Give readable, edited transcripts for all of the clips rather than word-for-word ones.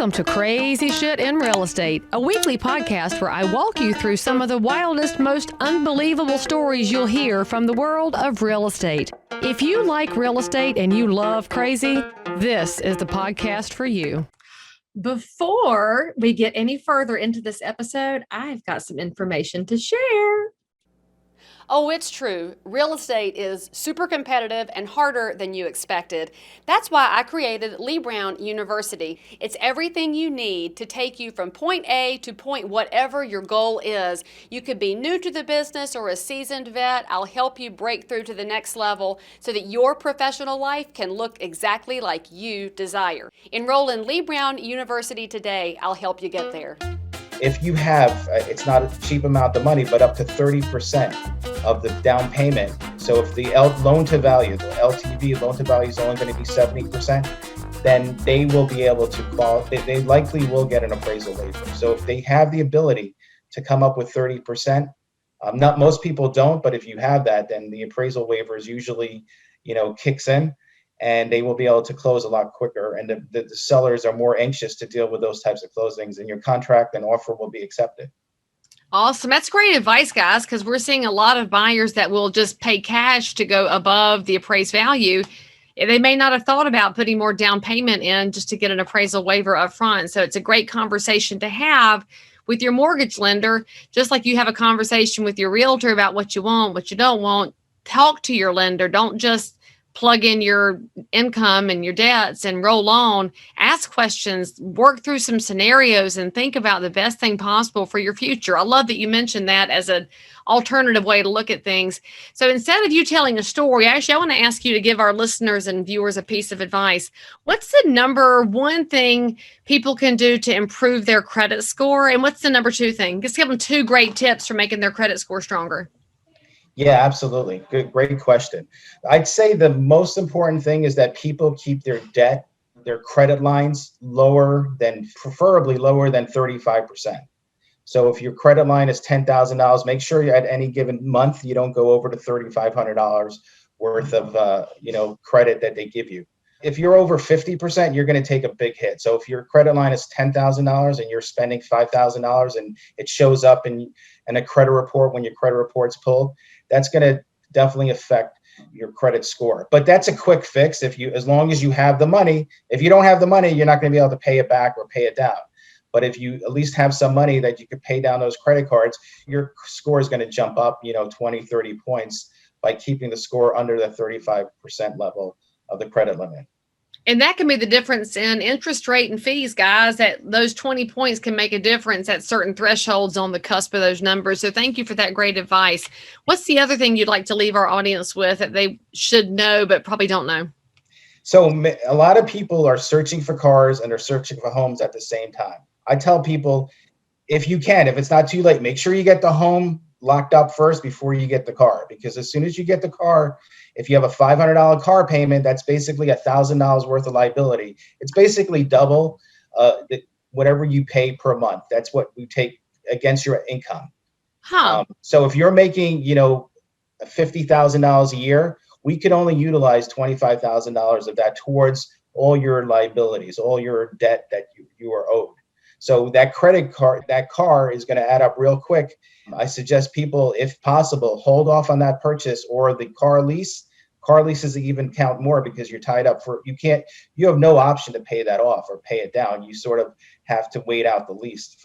Welcome to Crazy Shit in Real Estate, a weekly podcast where I walk you through some of the wildest, most unbelievable stories you'll hear from the world of real estate. If you like real estate and you love crazy, this is the podcast for you. Before we get any further into this episode, I've got some information to share. Oh, it's true. Real estate is super competitive and harder than you expected. That's why I created Leigh Brown University. It's everything you need to take you from point A to point whatever your goal is. You could be new to the business or a seasoned vet. I'll help you break through to the next level so that your professional life can look exactly like you desire. Enroll in Leigh Brown University today. I'll help you get there. If you have, it's not a cheap amount of money, but up to 30% of the down payment. So if the loan to value, the LTV, loan to value is only going to be 70%, then they will be able to qualify. They likely will get an appraisal waiver. So if they have the ability to come up with 30%, not most people don't, but if you have that, then the appraisal waiver is usually, kicks in. And they will be able to close a lot quicker. And the sellers are more anxious to deal with those types of closings, and your contract and offer will be accepted. Awesome. That's great advice, guys, because we're seeing a lot of buyers that will just pay cash to go above the appraised value. They may not have thought about putting more down payment in just to get an appraisal waiver up front. So it's a great conversation to have with your mortgage lender, just like you have a conversation with your realtor about what you want, what you don't want. Talk to your lender. Don't just plug in your income and your debts and roll on. Ask questions, work through some scenarios, and think about the best thing possible for your future. I love that you mentioned that as an alternative way to look at things. So instead of you telling a story, actually, I want to ask you to give our listeners and viewers a piece of advice. What's the number one thing people can do to improve their credit score? And what's the number two thing? Just give them two great tips for making their credit score stronger. Yeah, absolutely. Great question. I'd say the most important thing is that people keep their debt, their credit lines preferably lower than 35%. So if your credit line is $10,000, make sure at any given month, you don't go over to $3,500 worth of, credit that they give you. If you're over 50%, you're going to take a big hit. So if your credit line is $10,000 and you're spending $5,000 and it shows up in a credit report when your credit report's pulled, that's going to definitely affect your credit score. But that's a quick fix as long as you have the money. If you don't have the money, you're not going to be able to pay it back or pay it down. But if you at least have some money that you could pay down those credit cards, your score is going to jump up, 20, 30 points by keeping the score under the 35% level of the credit limit. And that can be the difference in interest rate and fees, guys. That those 20 points can make a difference at certain thresholds on the cusp of those numbers. So thank you for that great advice. What's the other thing you'd like to leave our audience with that they should know but probably don't know? So a lot of people are searching for cars and are searching for homes at the same time. I tell people, if it's not too late, make sure you get the home locked up first before you get the car, because as soon as you get the car, if you have a $500 car payment, that's basically $1,000 worth of liability. It's basically double whatever you pay per month. That's what we take against your income. So if you're making, $50,000 a year, we could only utilize $25,000 of that towards all your liabilities, all your debt that you are owed. So that car is going to add up real quick. I suggest people, if possible, hold off on that purchase or the car lease. Car leases even count more because you're tied up you have no option to pay that off or pay it down. You sort of have to wait out the lease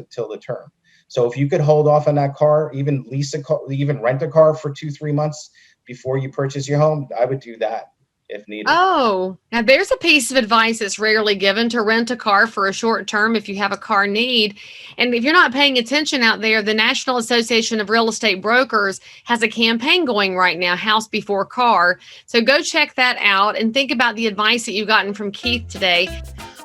till the term. So if you could hold off on that car, even lease a car, even rent a car for 2-3 months before you purchase your home, I would do that if needed. Oh, now there's a piece of advice that's rarely given: to rent a car for a short term if you have a car need. And if you're not paying attention out there, the National Association of Real Estate Brokers has a campaign going right now, House Before Car. So go check that out and think about the advice that you've gotten from Keith today.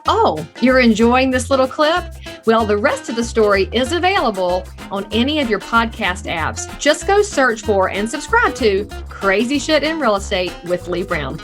Oh, you're enjoying this little clip? Well, the rest of the story is available on any of your podcast apps. Just go search for and subscribe to Crazy Shit in Real Estate with Leigh Brown.